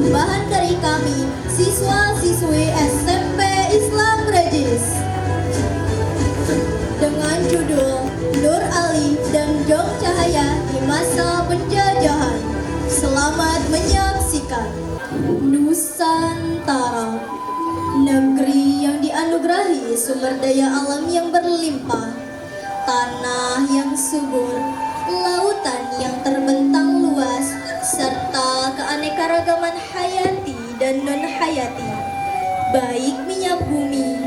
persembahan dari kami, siswa-siswi SMP Islam Regis. Dengan judul Nur Ali dan Jong Cahaya di Masa Penjajahan. Selamat menyaksikan. Nusantara, negeri yang dianugerahi sumber daya alam yang berlimpah, tanah yang subur, lautan yang terbentang luas, serta keanekaragaman hayati dan non-hayati, baik minyak bumi,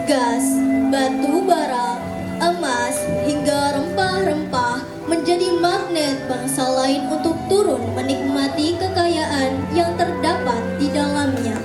gas, batu bara, emas, hingga rempah-rempah menjadi magnet bangsa lain untuk turun menikmati kekayaan yang terdapat di dalamnya.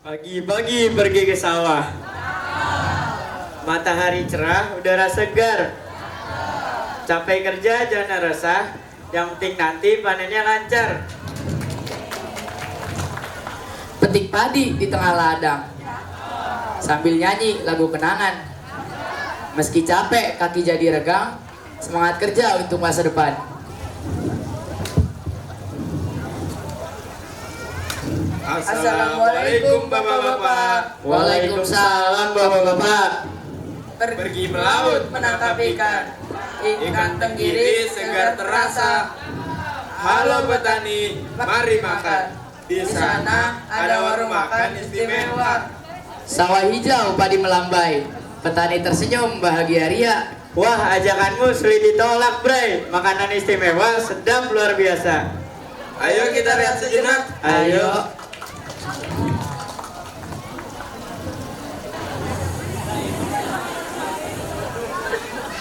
Pagi-pagi pergi ke sawah. Matahari cerah, udara segar. Capek kerja jangan resah, yang penting nanti panennya lancar. Petik padi di tengah ladang sambil nyanyi lagu kenangan. Meski capek kaki jadi regang, semangat kerja untuk masa depan. Assalamualaikum bapak-bapak. Waalaikumsalam bapak-bapak. Pergi melaut menangkap ikan. Ikan tenggiri segar terasa. Halo petani, mari makan. Di sana ada warung makan istimewa. Sawah hijau padi melambai, petani tersenyum bahagia ria. Wah, ajakanmu sulit ditolak, Bray. Makanan istimewa sedap luar biasa. Ayo kita lihat sejenak. Ayo.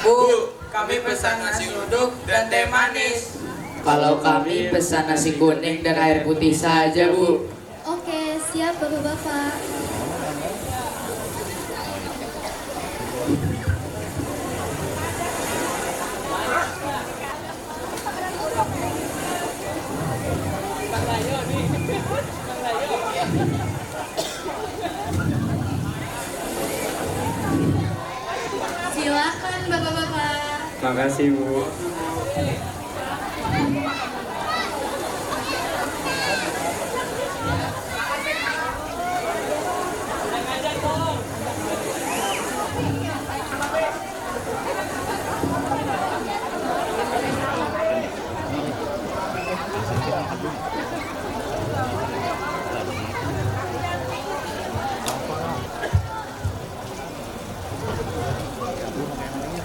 Bu, kami pesan nasi uduk dan teh manis. Kalau kami pesan nasi kuning dan air putih saja, Bu. Oke, siap bapak-bapak. Silakan bapak-bapak. Makasih, Bu.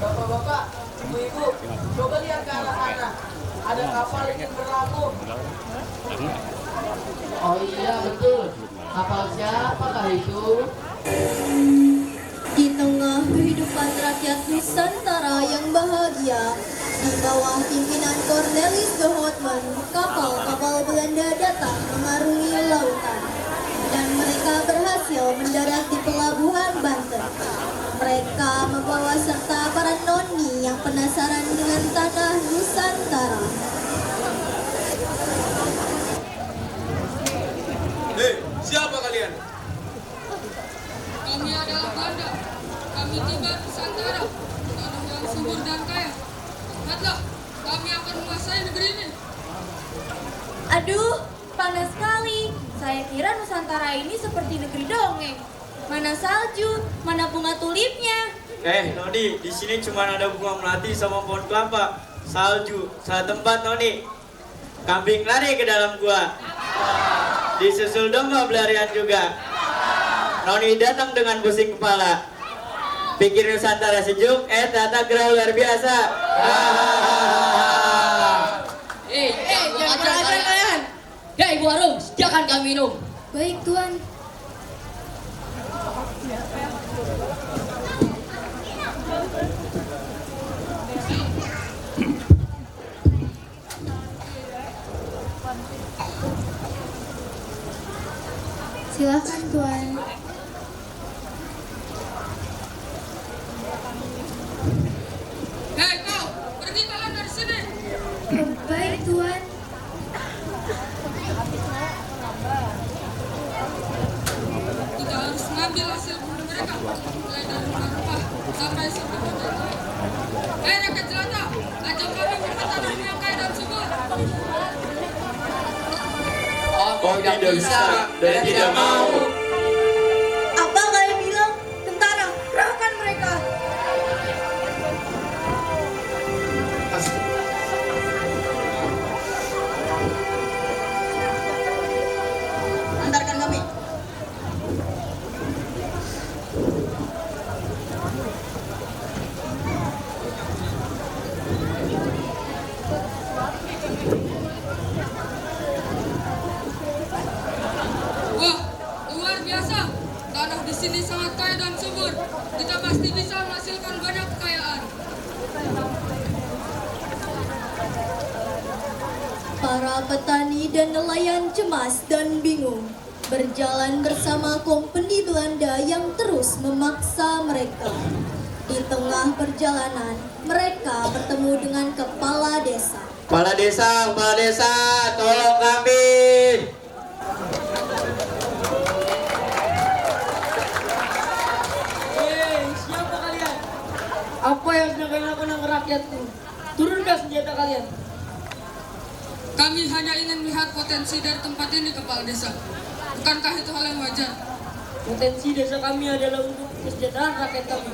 Bapak-bapak, ibu-ibu, coba lihat ke arah sana. Ada kapal ingin berlabuh. Oh iya betul. Kapal siapakah itu? Di tengah kehidupan rakyat Nusantara yang bahagia, di bawah pimpinan Cornelis de Houtman, kapal-kapal Belanda datang mengarungi lautan, dan mereka berhasil mendarat di pelabuhan Banten. Mereka membawa serta para noni yang penasaran dengan tanah Nusantara. Hei, siapa kalian? Kami adalah Belanda. Kami tiba di Nusantara, tanah yang subur dan kaya. Lihatlah, kami akan menguasai negeri ini. Aduh, panas sekali. Saya kira Nusantara ini seperti negeri dongeng. Mana salju, mana bunga tulipnya. Noni, di sini cuma ada bunga melati sama pohon kelapa. Salju, salah tempat, Noni. Kambing lari ke dalam gua. Disusul domba berlarian juga. Noni datang dengan pusing kepala. Pikir Nusantara sejuk, tata gerah luar biasa. Jangan kalian. Hei, ibu warung, sediakan kami minum. Baik, Tuan. Silakan, Tuan. Hei kau, pergi kalian dari sini. Baik, Tuan. Kita harus mengambil hasil bunuh mereka, mulai dari rumah-rumah sampai surga. Hei rakyat jelata, ajak kami membuat tanahmu yang kaya dan subur. Oh, tidak bisa dan tidak mau. Apa kalian bilang? Tentara, kerahkan mereka. Antarkan kami. Wah, luar biasa. Tanah di sini sangat kaya dan subur. Kita pasti bisa menghasilkan banyak kekayaan. Para petani dan nelayan cemas dan bingung berjalan bersama kompeni Belanda yang terus memaksa mereka. Di tengah perjalanan, mereka bertemu dengan kepala desa. Kepala desa, tolong kami. Hei, siapa kalian? Apa yang sedang kalian lakukan dengan rakyatku? Turunkan senjata kalian. Kami hanya ingin melihat potensi dari tempat ini, kepala desa. Bukankah itu hal yang wajar? Potensi desa kami adalah untuk kesejahteraan rakyat kami,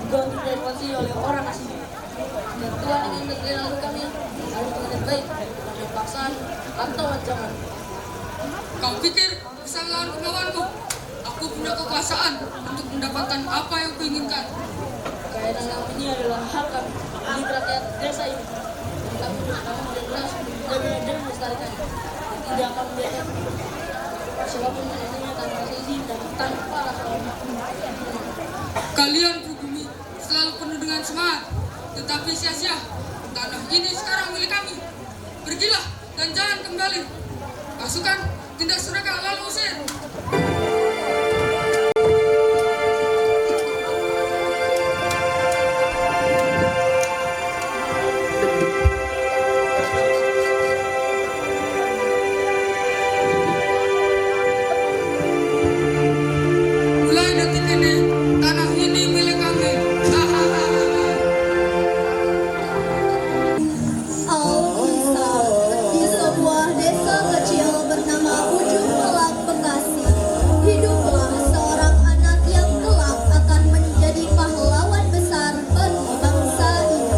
bukan untuk dieksploitasi oleh orang asing. Dan Tuhan ingin negeri lalu kami harus dengan baik, bukan paksaan atau ancaman. Kau pikir bisa melawan kemauanku? Aku punya kekuasaan untuk mendapatkan apa yang kuinginkan. Kekayaan alam ini adalah hak kami, milik rakyat desa ini. Dan kami bersama jelas menjaga dan melestarikan. Tidak akan membiarkan siapapun menjadinya tanpa izin dan tanpa rasa hormat. Kalian pribumi selalu penuh dengan semangat, tetapi sia-sia. Tanah ini sekarang milik kami. Pergilah dan jangan kembali. Pasukan, tindak seragam lalu usir. Mulai detik ini, tanah ini milik kami. Alkisah di sebuah desa kecil bernama Ujung Melak, Bekasi. Hiduplah seorang anak yang kelak akan menjadi pahlawan besar bagi bangsa ini.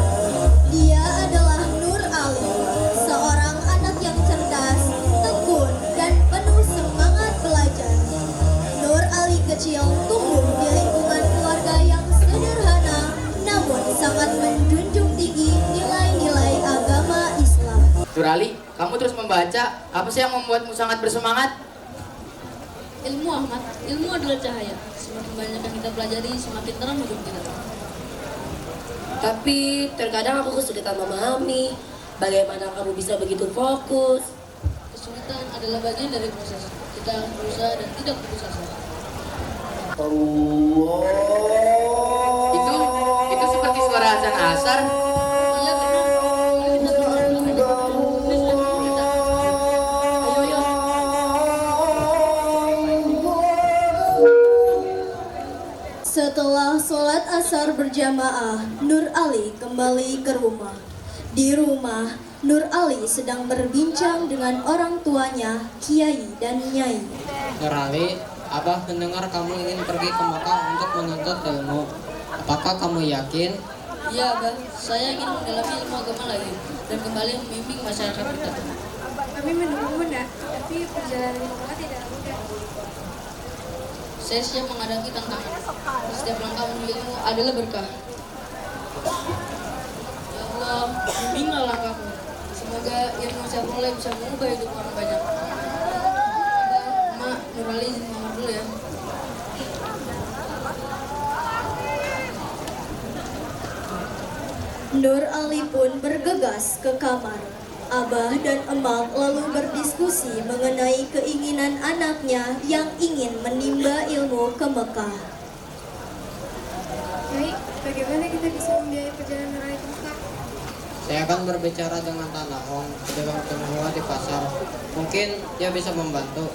Dia adalah Nur Ali, seorang anak yang cerdas, tekun, dan penuh semangat belajar. Nur Ali kecil tumbuh di lingkungan keluarga yang sederhana, namun sangat menjunjung tinggi nilai-nilai agama Islam. Nurali, kamu terus membaca. Apa sih yang membuatmu sangat bersemangat? Ilmu Ahmad, ilmu adalah cahaya. Semakin banyak yang kita pelajari, semakin terang hidup kita. Tapi terkadang aku kesulitan memahami bagaimana kamu bisa begitu fokus. Kesulitan adalah bagian dari proses. Kita harus berusaha dan tidak putus asa. Itu seperti suara azan asar. Iya, benar. Ayo kita berdoa dulu saja. Ini sudah pemerintah. Ayo, ayo. Setelah sholat asar berjamaah, Nur Ali kembali ke rumah. Di rumah, Nur Ali sedang berbincang dengan orang tuanya, Kiai dan Nyai. Nurali, Abah mendengar kamu ingin pergi ke Makkah untuk menuntut ilmu. Apakah kamu yakin? Iya, Abah. Saya ingin mendalami ilmu agama lagi dan kembali membimbing masyarakat kita. Kami mendukung Bunda, tapi perjalanan ke Mekah tidak mudah. Saya siap menghadapi tantangan. Setiap langkah menuju ilmu adalah berkah. Ya Allah, bimbinglah langkahku. Semoga ilmu saya peroleh bisa mengubah hidup orang banyak. Mak, Nurali izin mama dulu ya. Nur Ali pun bergegas ke kamar. Abah dan Emak lalu berdiskusi mengenai keinginan anaknya yang ingin menimba ilmu ke Mekah. Baik, bagaimana kita bisa membiayai perjalanan Nur Ali ke Mekah? Saya akan berbicara dengan Tanah Hong, pedagang tionghoa di pasar. Mungkin dia bisa membantu.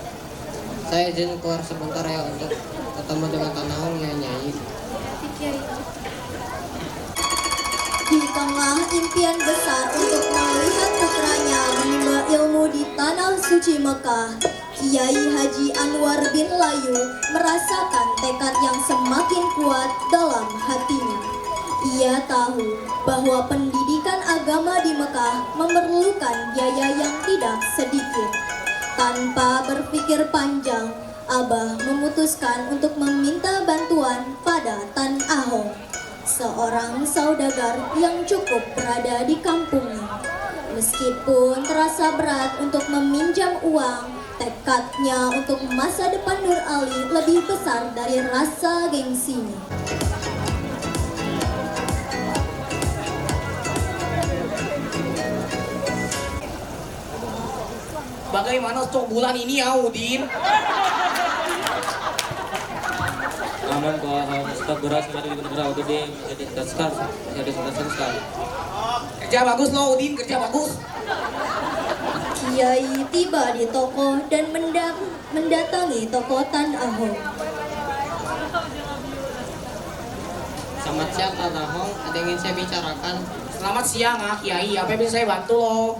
Saya izin keluar sebentar ya untuk ketemu dengan Tanah Hong ya Nyai. Hati Kiai. Di tengah impian besar untuk melihat putranya menimba ilmu di tanah suci Mekah, Kiai Haji Anwar bin Layu merasakan tekad yang semakin kuat dalam hatinya. Ia tahu bahwa pendidikan agama di Mekah memerlukan biaya yang tidak sedikit. Tanpa berpikir panjang, Abah memutuskan untuk meminta bantuan pada Tan Ahong, seorang saudagar yang cukup berada di kampungnya. Meskipun terasa berat untuk meminjam uang, tekadnya untuk masa depan Nur Ali lebih besar dari rasa gengsinya. Bagaimana stok bulan ini ya Udin? Aman kok, stok beras yang ada di negara udah jadi sekarang sekali. Kerja bagus loh Udin, kerja bagus. Kiai tiba di toko dan mendatangi toko Tan Ahong. Selamat siang Tanah Hong, ada yang ingin saya bicarakan. Selamat siang Kiai, apa yang bisa saya bantu loh?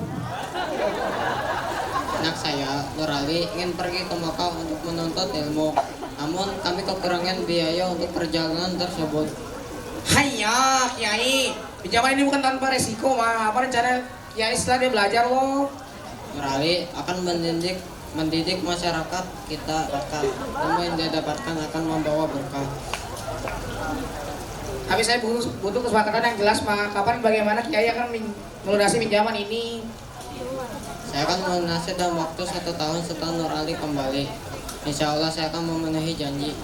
Anak saya, Nur Ali, ingin pergi ke Mekah untuk menuntut ilmu. Namun kami kekurangan biaya untuk perjalanan tersebut. Haiya Kiai, pinjaman ini bukan tanpa resiko mah. Apa rencana Kiai setelah dia belajar loh? Nur Ali akan mendidik masyarakat kita akan ilmu yang dia dapatkan akan membawa berkah. Tapi saya butuh kesepakatan yang jelas mah. Kapan bagaimana Kiai akan melunasi pinjaman ini? Saya akan melunasi dalam waktu 1 tahun setelah Nur Ali kembali. Insya Allah saya akan memenuhi janji.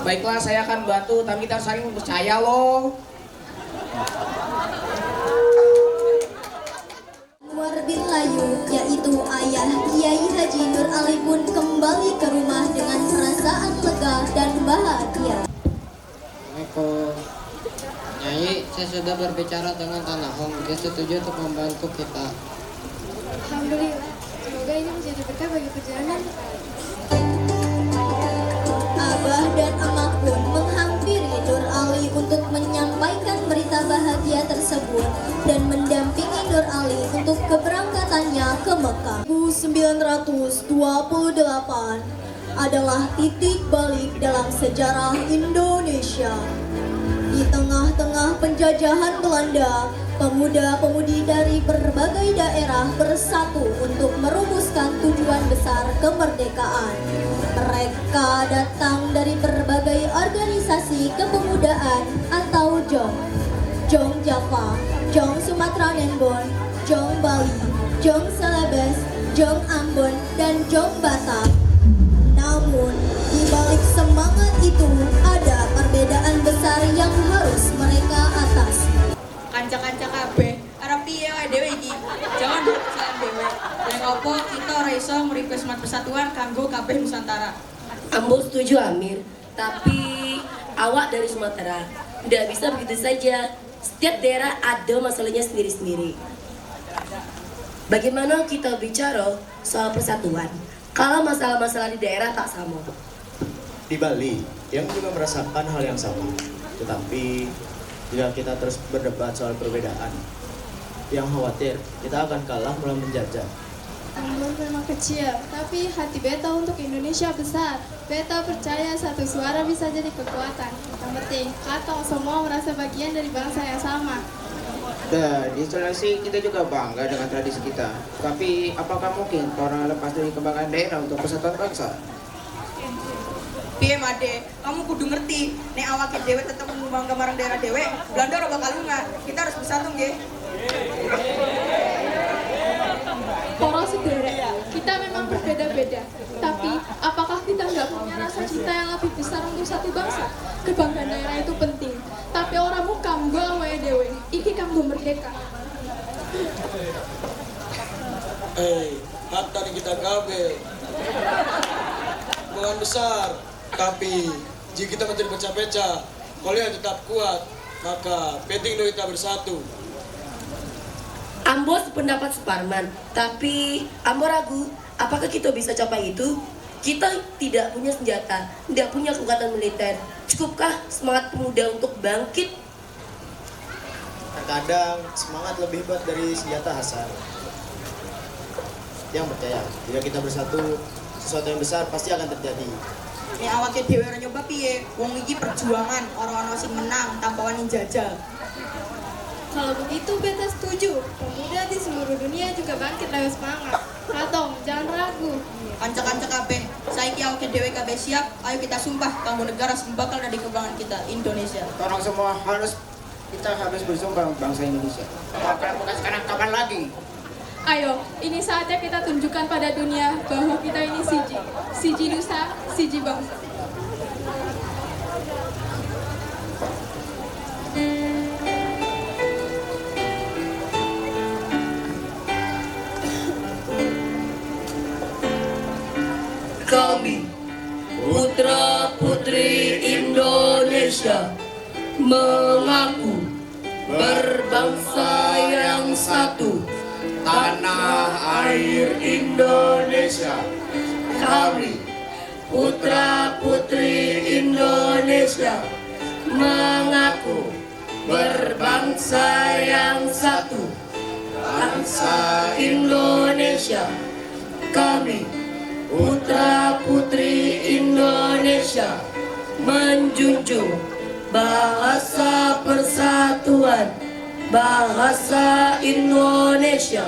Baiklah, saya akan bantu, tapi kita harus saling percaya loh. Anwar bin Layu, yaitu ayah Kiai Haji Nur Ali pun kembali ke rumah dengan perasaan lega dan bahagia. Assalamualaikum. Nyai, saya sudah berbicara dengan Tanah Hong. Dia setuju untuk membantu kita. Alhamdulillah, semoga ini menjadi berkah bagi perjalanan. Abah dan Emak pun menghampiri Nur Ali untuk menyampaikan berita bahagia tersebut dan mendampingi Nur Ali untuk keberangkatannya ke Mekah. 1928 adalah titik balik dalam sejarah Indonesia. Di tengah-tengah penjajahan Belanda, pemuda-pemudi dari berbagai daerah bersatu untuk merumuskan tujuan besar kemerdekaan. Mereka datang dari berbagai organisasi kepemudaan atau JOM. JOM Java, JOM Sumatera Nembon, JOM Bali, JOM Celebes, JOM Ambon, dan JOM Batak. Namun, di balik semangat itu ada perbedaan besar yang harus mereka atasi. Kanca-kanca kabeh, arep piye wae dhewe iki? Jangan salah dhewe. Yang opo kita ora iso ngrequest Semat Persatuan kanggo kabeh Nusantara. Ambo setuju Amir, tapi awak dari Sumatera tidak bisa begitu saja. Setiap daerah ada masalahnya sendiri-sendiri. Bagaimana kita bicara soal persatuan kalau masalah-masalah di daerah tak sama? Di Bali yang juga merasakan hal yang sama, tetapi jika kita terus berdebat soal perbedaan, yang khawatir kita akan kalah melawan penjajah. Ambon memang kecil, tapi hati beta untuk Indonesia besar. Beta percaya satu suara bisa jadi kekuatan. Yang penting, katong semua merasa bagian dari bangsa yang sama. Nah, di Sulawesi kita juga bangga dengan tradisi kita. Tapi apakah mungkin orang lepas dari kebanggaan daerah untuk persatuan bangsa? Piye Made, kamu kudu ngerti, nek awake dhewe tetep membangga marang daerah dhewe, Belanda ora bakal lunga. Kita harus bersatu nggih. Para sederek, kita memang berbeda-beda. Tapi, apakah kita nggak punya rasa cinta yang lebih besar untuk satu bangsa? Kebanggaan daerah itu penting. Tapi orang mau kanggo awake dhewe, iki kanggo merdeka. Hak tadi kita kabeh. Bukan besar, tapi jika kita menjadi pecah-pecah, kalian tetap kuat, maka penting kita bersatu. Ambo sependapat Suparman, tapi Ambo ragu, apakah kita bisa capai itu? Kita tidak punya senjata, tidak punya kekuatan militer. Cukupkah semangat pemuda untuk bangkit? Terkadang semangat lebih hebat dari senjata, Hasan. Yang percaya, jika kita bersatu, sesuatu yang besar pasti akan terjadi. Nek awake dhewe ora nyoba piye? Wong iki perjuangan, ora ana sing menang tanpa wani jajal. Kalau begitu, beta setuju. Pemuda di seluruh dunia juga bangkit lewat semangat. Katong, jangan ragu. Kanca-kanca kabeh, saiki awake dhewe kabeh siap. Ayo kita sumpah kanggo negara sing bakal dari kebanggaan kita, Indonesia. Tolong semua kita harus bersumpah bangsa Indonesia. Bukan sekarang, kapan lagi? Ayo, ini saatnya kita tunjukkan pada dunia bahwa kita ini siji. Siji nusa, siji bangsa. Kami, putra-putri Indonesia, mengaku berbangsa yang satu, tanah air Indonesia. Kami, putra-putri Indonesia, mengaku berbangsa yang satu, bangsa Indonesia. Kami, putra-putri Indonesia, menjunjung bahasa persatuan, bahasa Indonesia.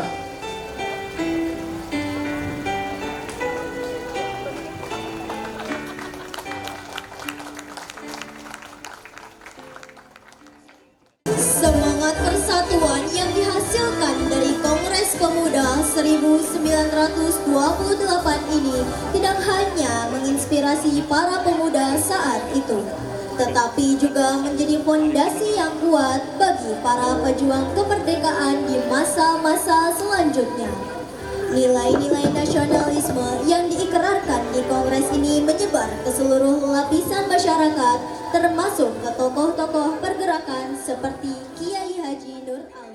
Semangat persatuan yang dihasilkan dari Kongres Pemuda 1928 ini tidak hanya menginspirasi para pemuda saat itu, tetapi juga menjadi fondasi yang kuat bagi para pejuang kemerdekaan di masa-masa selanjutnya. Nilai-nilai nasionalisme yang diikrarkan di Kongres ini menyebar ke seluruh lapisan masyarakat, termasuk ke tokoh-tokoh pergerakan seperti Kiai Haji Nur Ali.